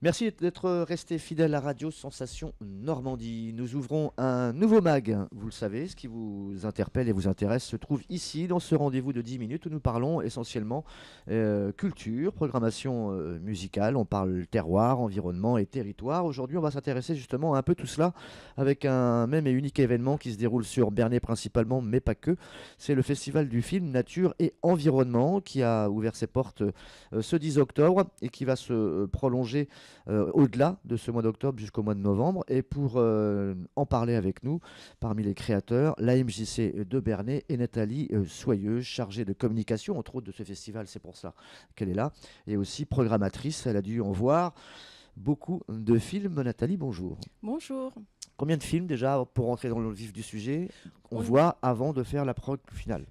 Merci d'être resté fidèle à Radio Sensation Normandie. Nous ouvrons un nouveau mag. Vous le savez, ce qui vous interpelle et vous intéresse se trouve ici, dans ce rendez-vous de 10 minutes où nous parlons essentiellement culture, programmation musicale. On parle terroir, environnement et territoire. Aujourd'hui, on va s'intéresser justement à un peu tout cela avec un même et unique événement qui se déroule sur Bernay principalement, mais pas que. C'est le Festival du film Nature et Environnement qui a ouvert ses portes ce 10 octobre et qui va se prolonger au-delà de ce mois d'octobre jusqu'au mois de novembre. Et pour en parler avec nous, parmi les créateurs, la MJC de Bernay et Nathalie Soyeuse, chargée de communication, entre autres de ce festival, c'est pour ça qu'elle est là, et aussi programmatrice. Elle a dû en voir beaucoup de films. Nathalie, bonjour. Bonjour. Combien de films déjà, pour rentrer dans le vif du sujet, on voit avant de faire la prog finale?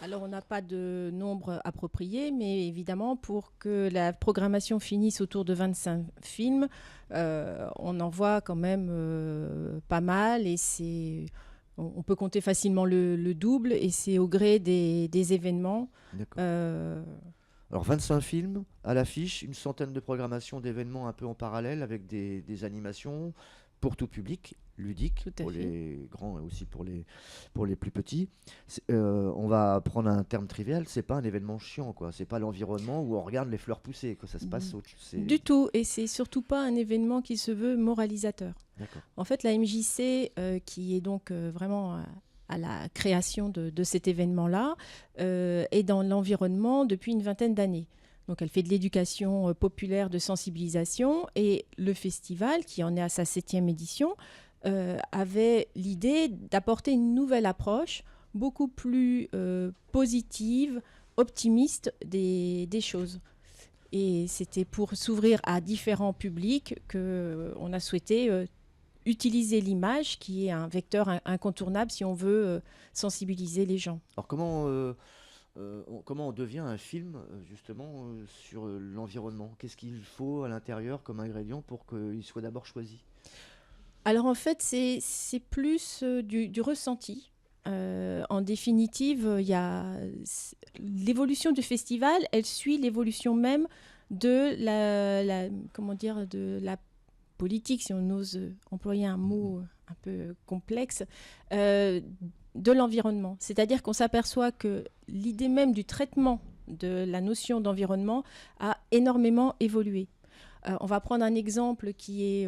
Alors, on n'a pas de nombre approprié, mais évidemment, pour que la programmation finisse autour de 25 films, on en voit quand même pas mal. Et on peut compter facilement le double, et c'est au gré des événements. D'accord. Alors 25 films à l'affiche, une centaine de programmations d'événements un peu en parallèle avec des animations pour tout public, ludique, pour les grands et aussi pour les plus petits. On va prendre un terme trivial, c'est pas un événement chiant, quoi. C'est pas l'environnement où on regarde les fleurs pousser, que ça se passe du tout, et c'est surtout pas un événement qui se veut moralisateur. D'accord. En fait, la MJC, qui est donc vraiment à la création de cet événement-là, est dans l'environnement depuis une vingtaine d'années. Donc elle fait de l'éducation populaire, de sensibilisation, et le festival, qui en est à sa 7e édition, avait l'idée d'apporter une nouvelle approche, beaucoup plus positive, optimiste des choses. Et c'était pour s'ouvrir à différents publics qu'on a souhaité utiliser l'image, qui est un vecteur incontournable si on veut sensibiliser les gens. Alors comment on devient un film justement sur l'environnement? Qu'est-ce qu'il faut à l'intérieur comme ingrédient pour qu'il soit d'abord choisi? Alors en fait, c'est plus du ressenti. En définitive, il y a l'évolution du festival, elle suit l'évolution même de de la politique, si on ose employer un mot un peu complexe, de l'environnement. C'est-à-dire qu'on s'aperçoit que l'idée même du traitement de la notion d'environnement a énormément évolué. On va prendre un exemple qui est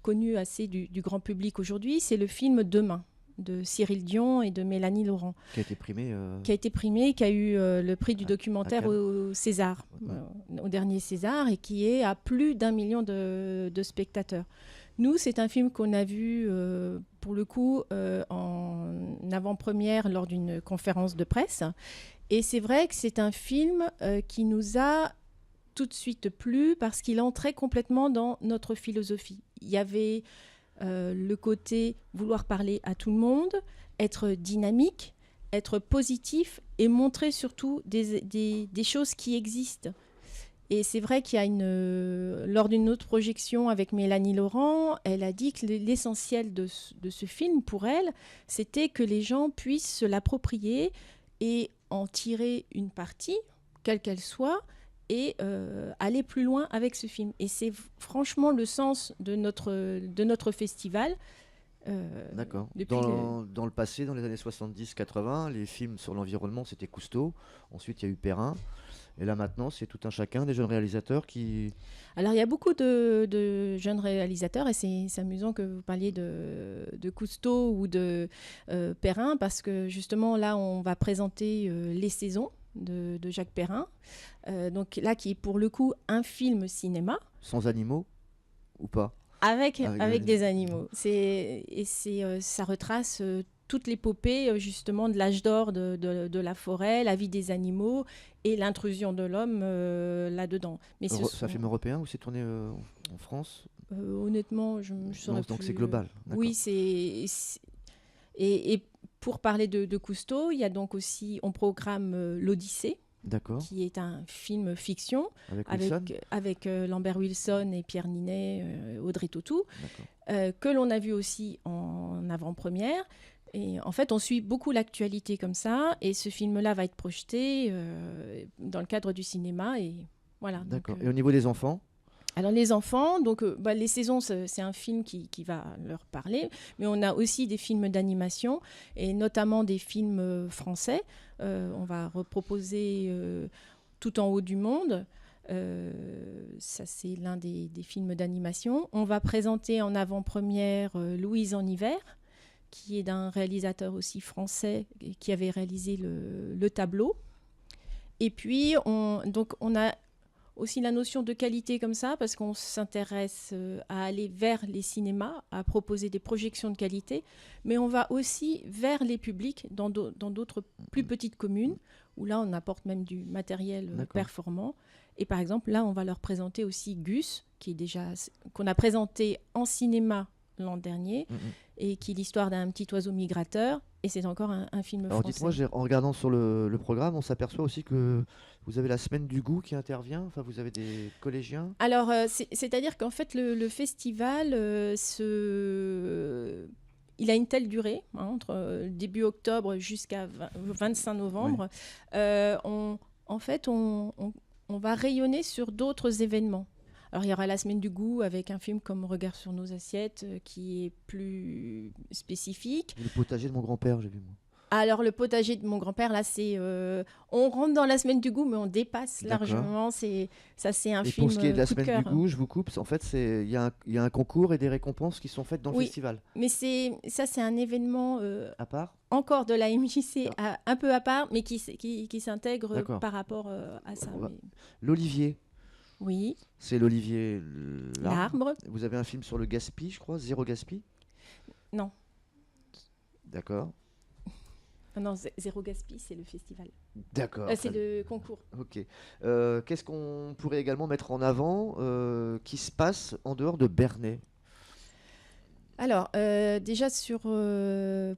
connu assez du grand public aujourd'hui, c'est le film Demain de Cyril Dion et de Mélanie Laurent. Qui a été primé. Qui a eu le prix du documentaire au César, au dernier César, et qui est à plus d'1 million de spectateurs. Nous, c'est un film qu'on a vu, pour le coup, en avant-première lors d'une conférence de presse. Et c'est vrai que c'est un film qui nous a tout de suite plu parce qu'il entrait complètement dans notre philosophie. Il y avait le côté vouloir parler à tout le monde, être dynamique, être positif et montrer surtout des choses qui existent. Et c'est vrai qu'il y a lors d'une autre projection avec Mélanie Laurent, elle a dit que l'essentiel de ce film, pour elle, c'était que les gens puissent se l'approprier et en tirer une partie, quelle qu'elle soit, et aller plus loin avec ce film. Et c'est franchement le sens de notre festival. D'accord. Dans le passé, dans les années 70-80, les films sur l'environnement, c'était Cousteau. Ensuite, il y a eu Perrin. Et là, maintenant, c'est tout un chacun, des jeunes réalisateurs qui... Alors, il y a beaucoup de jeunes réalisateurs, et c'est amusant que vous parliez de Cousteau ou de Perrin, parce que justement, là, on va présenter Les Saisons de Jacques Perrin. Donc là, qui est pour le coup un film cinéma. Sans animaux ou pas? Avec des animaux. Ça retrace toute l'épopée justement de l'âge d'or de la forêt, la vie des animaux et l'intrusion de l'homme là-dedans. Mais c'est un film européen ou c'est tourné en France? Honnêtement, je saurais plus. Donc c'est global. Oui, et pour parler de Cousteau, il y a donc aussi, on programme l'Odyssée. D'accord. Qui est un film fiction avec Lambert Wilson et Pierre Ninet, Audrey Tautou, que l'on a vu aussi en avant-première. Et en fait, on suit beaucoup l'actualité comme ça, et ce film-là va être projeté dans le cadre du cinéma. Et voilà. D'accord. Et au niveau des enfants? Alors les enfants, donc les saisons, c'est un film qui va leur parler, mais on a aussi des films d'animation et notamment des films français. On va reproposer Tout en haut du monde. Ça, c'est l'un des films d'animation. On va présenter en avant-première Louise en hiver, qui est d'un réalisateur aussi français qui avait réalisé le tableau. Et puis, on a aussi la notion de qualité comme ça, parce qu'on s'intéresse à aller vers les cinémas, à proposer des projections de qualité, mais on va aussi vers les publics dans d'autres plus petites communes, où là, on apporte même du matériel performant. Et par exemple, là, on va leur présenter aussi Gus, qu'on a présenté en cinéma l'an dernier, et qui est l'histoire d'un petit oiseau migrateur, et c'est encore un film Alors français. dites-moi, en regardant sur le programme, on s'aperçoit aussi que vous avez la semaine du goût qui intervient, enfin vous avez des collégiens. Alors, c'est-à-dire qu'en fait, le festival, il a une telle durée, entre début octobre jusqu'à 25 novembre. Ouais. En fait, on va rayonner sur d'autres événements. Alors, il y aura la semaine du goût avec un film comme Regard sur nos assiettes qui est plus spécifique. Le potager de mon grand-père, j'ai vu moi. Alors, le potager de mon grand-père, là, c'est... on rentre dans la semaine du goût, mais on dépasse largement. C'est un film. Et pour ce qui est de la semaine du goût, je vous coupe, en fait, il y a un concours et des récompenses qui sont faites dans le festival. Mais c'est un événement... à part encore de la MJC, un peu à part, mais qui s'intègre par rapport à ça. L'Olivier. Oui. C'est l'Olivier l'arbre. Vous avez un film sur le gaspille, je crois, Zéro gaspille. Non. D'accord. Non, Zéro gaspille, c'est le festival. D'accord. C'est le concours. Ok. Qu'est-ce qu'on pourrait également mettre en avant qui se passe en dehors de Bernay ? Alors, déjà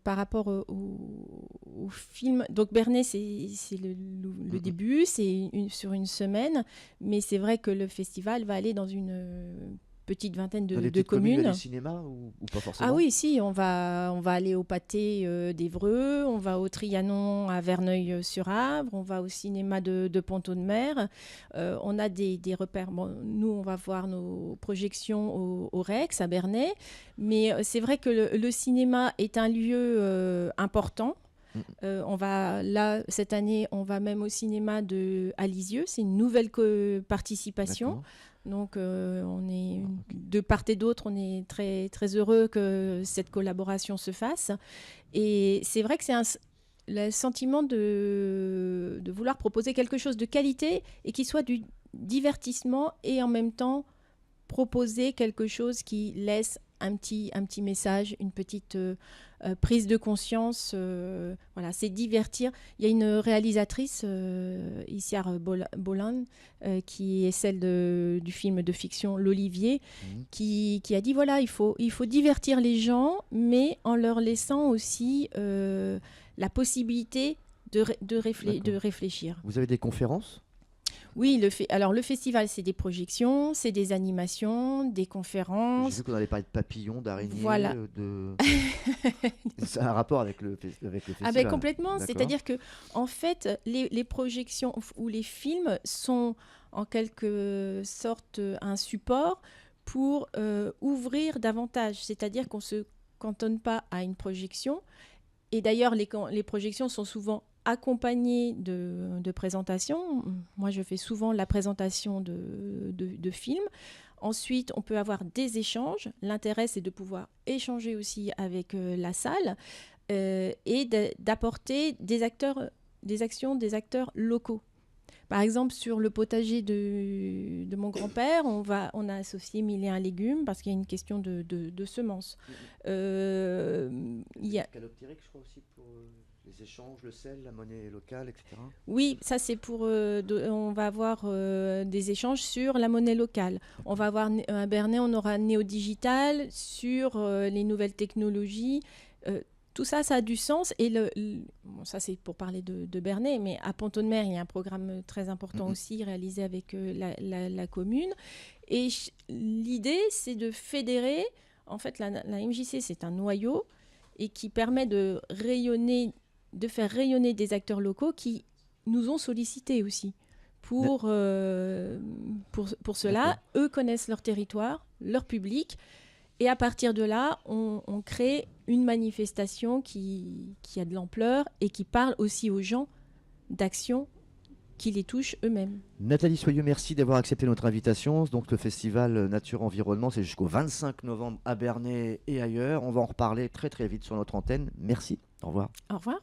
par rapport au film, donc Bernay, c'est le début, c'est sur une semaine, mais c'est vrai que le festival va aller dans une petite vingtaine de communes. Il y a des cinémas ou pas forcément ? Ah oui, si, on va aller au Pâté d'Évreux, on va au Trianon à Verneuil-sur-Avre, on va au cinéma de Pont-de-Mer. On a des repères. Bon, nous, on va voir nos projections au Rex, à Bernay. Mais c'est vrai que le cinéma est un lieu important. Là, cette année, on va même au cinéma à Lisieux. C'est une nouvelle participation. D'accord. Donc, on est de part et d'autre, on est très, très heureux que cette collaboration se fasse. Et c'est vrai que c'est le sentiment de vouloir proposer quelque chose de qualité et qui soit du divertissement et en même temps proposer quelque chose qui laisse un petit message, une petite prise de conscience. Voilà, c'est divertir. Il y a une réalisatrice, Isiar Bolan, qui est celle du film de fiction L'Olivier, qui a dit voilà, il faut divertir les gens, mais en leur laissant aussi la possibilité de réfléchir. Vous avez des conférences ? Oui, alors le festival, c'est des projections, c'est des animations, des conférences. J'ai vu qu'on allait parler de papillons, d'araignées, voilà. C'est un rapport avec le festival. Ah ben complètement, c'est-à-dire que en fait, les projections ou les films sont en quelque sorte un support pour ouvrir davantage. C'est-à-dire qu'on ne se cantonne pas à une projection. Et d'ailleurs, les projections sont souvent accompagné de présentations. Moi, je fais souvent la présentation de films. Ensuite, on peut avoir des échanges. L'intérêt, c'est de pouvoir échanger aussi avec la salle et d'apporter des actions des acteurs locaux. Par exemple, sur le potager de mon grand-père, on a associé 1000 et un légumes parce qu'il y a une question de semences. Il y a Caloptérique, je crois aussi, pour les échanges, le sel, la monnaie locale, etc. Oui, ça c'est pour... on va avoir des échanges sur la monnaie locale. On va avoir à Bernay, on aura Néo-Digital sur les nouvelles technologies. Tout ça, ça a du sens. Et bon, ça, c'est pour parler de Bernay, mais à Pont-de-Mer, il y a un programme très important aussi réalisé avec la commune. Et l'idée, c'est de fédérer. En fait, la MJC, c'est un noyau et qui permet de faire rayonner des acteurs locaux qui nous ont sollicités aussi pour cela. Eux connaissent leur territoire, leur public. Et à partir de là, on crée une manifestation qui a de l'ampleur et qui parle aussi aux gens d'actions qui les touchent eux-mêmes. Nathalie Soyeux, merci d'avoir accepté notre invitation. Donc le festival Nature Environnement, c'est jusqu'au 25 novembre à Bernay et ailleurs. On va en reparler très très vite sur notre antenne. Merci. Au revoir. Au revoir.